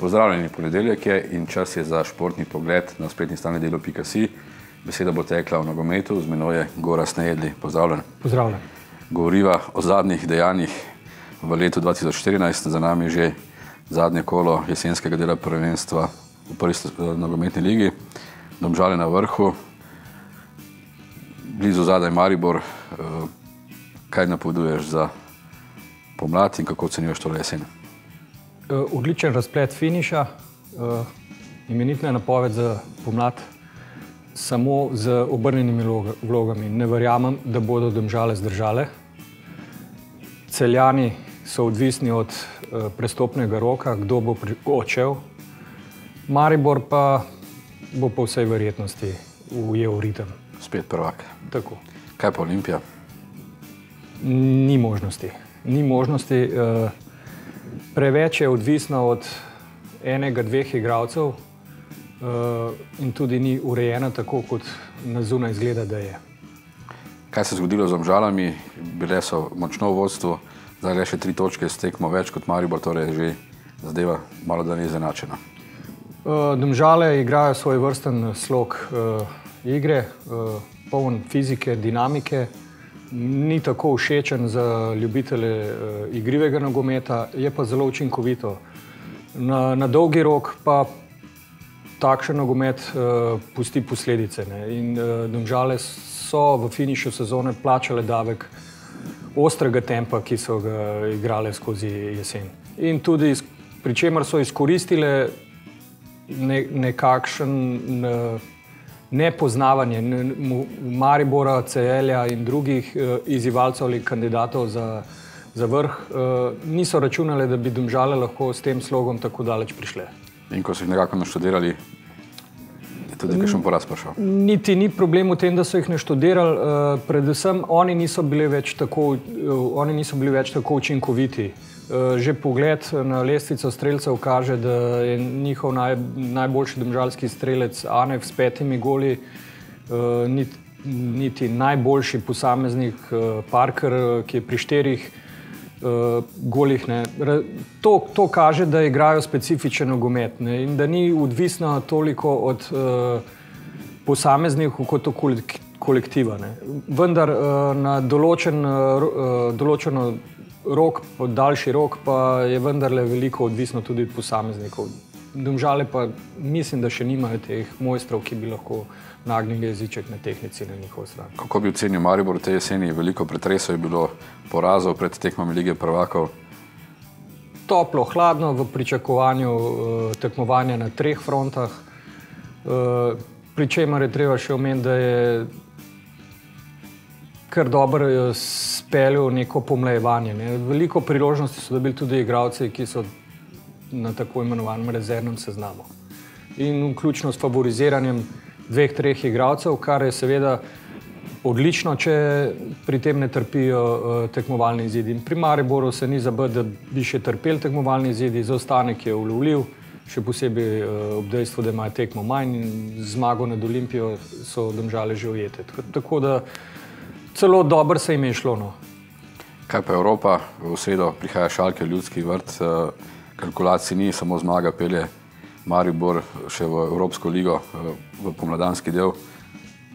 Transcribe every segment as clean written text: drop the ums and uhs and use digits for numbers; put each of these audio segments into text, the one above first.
Pozdravljeni, ponedeljek je in čas je za športni pogled na spletni strani delo.si. Beseda bo tekla o nogometu, z menoj je Gorazd Nejedli. Pozdravljen. Pozdravljen. Govoriva o zadnjih dejanjih v letu 2014. Za nami je že zadnje kolo jesenskega dela prvenstva v prvi nogometni ligi. Domžale na vrhu, blizu zadaj Maribor. Kaj napoveduješ za pomlad in kako ocenjuješ tole jesen? Odličen razplet finiša, imenitna napoved za pomlad, samo z obrnjenimi vlogami. Ne verjamem, da bodo Domžale zdržale. Celjani so odvisni od prestopnega roka, kdo bo odšel. Maribor pa bo po vsej verjetnosti ujel ritem. Spet prvak. Tako. Kaj pa Olimpija? Ni možnosti. Ni možnosti. Preveč je odvisna od enega, dveh igralcev in tudi ni urejena tako, kot na zunaj izgleda, da je. Kaj se je zgodilo z Domžalami? Bile so močno v vodstvu, zdaj le še 3 točke s tekmo več kot Maribor, torej že zadeva malo da ni izenačena. Domžale igrajo svoj vrsten slog igre, poln fizike, dinamike. Ni tako všečen za ljubitelje igrivega nogometa, je pa zelo učinkovito. Na dolgi rok pa takšen nogomet pusti posledice. In Domžale so v finišu sezone plačale davek ostrega tempa, ki so ga igrale skozi jesen. In tudi pri čemer so izkoristile nekakšen nepoznavanje Maribora, Celja in drugih izzivalcev ali kandidatov za vrh, niso računali, da bi Domžale lahko s tem slogom tako daleč prišle. In ko so jih nekako naštudirali, je tudi kakšen poraz prišel? Niti ni problem v tem, da so jih naštudirali, predvsem oni niso bili več tako učinkoviti. Že pogled na lestvico strelcev kaže, da je njihov najboljši domžalski strelec Anev s 5 goli, niti najboljši posameznik Parker, ki je pri 4 golih. To kaže, da igrajo specifičen nogomet in da ni odvisno toliko od posameznikov kot od kolektiva. Vendar na določeno rok, daljši rok pa je vendarle veliko odvisno tudi od posameznikov. Domžale pa mislim, da še nimajo teh mojstrov, ki bi lahko nagnili jeziček na tehnici na njihov stran. Kako bi ocenil Maribor v tej jeseni? Veliko pretresov je bilo, porazov pred tekmami Lige prvakov. Toplo, hladno, v pričakovanju tekmovanja na 3 frontah. Pri čemer je treba še omeniti, da je kar dobro speljal neko pomlajevanje. Veliko priložnosti so dobili tudi igralci, ki so na tako imenovanem rezervnem seznamu. In vključno s favoriziranjem 2-3 igralcev, kar je seveda odlično, če pri tem ne trpijo tekmovalni izidi. In pri Mariboru se ni zabiti, da bi še trpeli tekmovalni izidi, zaostanek je ulovljiv, še posebej ob dejstvu, da imajo tekmo manj in zmago nad Olimpijo so Domžale že ujete. Tako da celo dobro se jim je šlo. Kaj pa Evropa? V sredo prihaja Schalke v Ljudski vrt. Kalkulacij ni, samo zmaga pelje Maribor še v Evropsko ligo, v pomladanski del.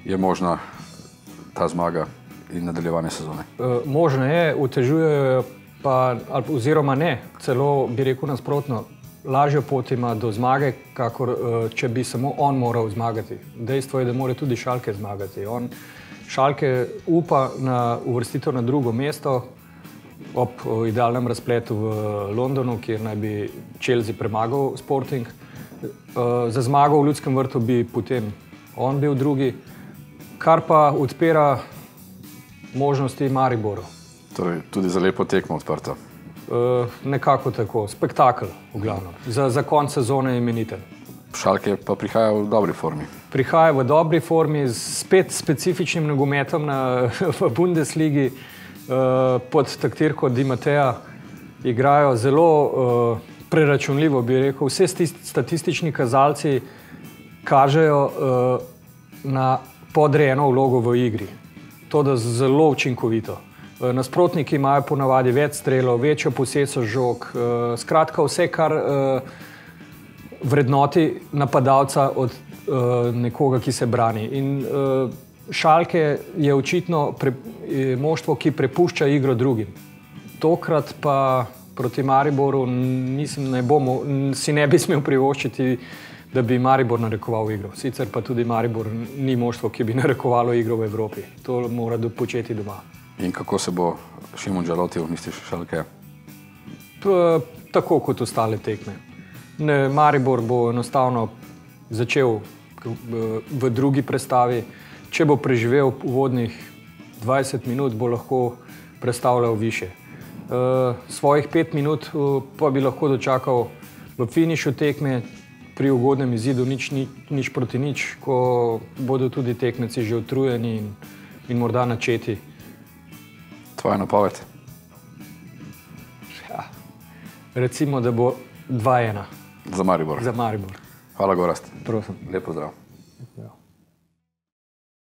Je možna ta zmaga in nadaljevanje sezone? Možno je, otežujejo pa, oziroma ne, celo bi rekel nasprotno, lažjo pot ima do zmage, kakor če bi samo on moral zmagati. Dejstvo je, da mora tudi Schalke zmagati. Schalke upa na uvrstitev na drugo mesto ob idealnem razpletu v Londonu, kjer naj bi Chelsea premagal Sporting. Za zmago v Ljudskem vrtu bi potem on bil drugi, kar pa odpira možnosti Mariboru. Torej tudi za lepo tekmo odprto? Nekako tako, spektakel v glavnem. Za konec sezone imeniten. Schalke pa prihaja v dobri formi. Prihaja v dobri formi, spet specifičnim nogometom v Bundesligi pod taktirko Di Matteja. Igrajo zelo preračunljivo, bi rekel. Vse statistični kazalci kažejo na podrejeno vlogo v igri. To da zelo učinkovito. Nasprotniki imajo ponavadi več strelov, večjo poseso žog. Skratka, vse, kar vrednoti napadalca od nekoga, ki se brani. In Schalke je očitno moštvo, ki prepušča igro drugim. Tokrat pa proti Mariboru si ne bi smel privoščiti, da bi Maribor narekoval igro. Sicer pa tudi Maribor ni moštvo, ki bi narekovalo igro v Evropi. To mora početi doma. In kako se bo Šimundža lotil, misliš, Schalke? Tako kot ostale tekme. Maribor bo enostavno začel v drugi prestavi. Če bo preživel uvodnih 20 minut, bo lahko prestavljal više. Svojih 5 minut pa bi lahko dočakal v finišu tekme pri ugodnem izidu nič proti nič, ko bodo tudi tekmeci že utrujeni in morda načeti. Tvoja napoved? Ja, recimo, da bo 2-1. Za Maribor? Za Maribor. Hvala, Gorazd. Prosim. Lep pozdrav. Ja.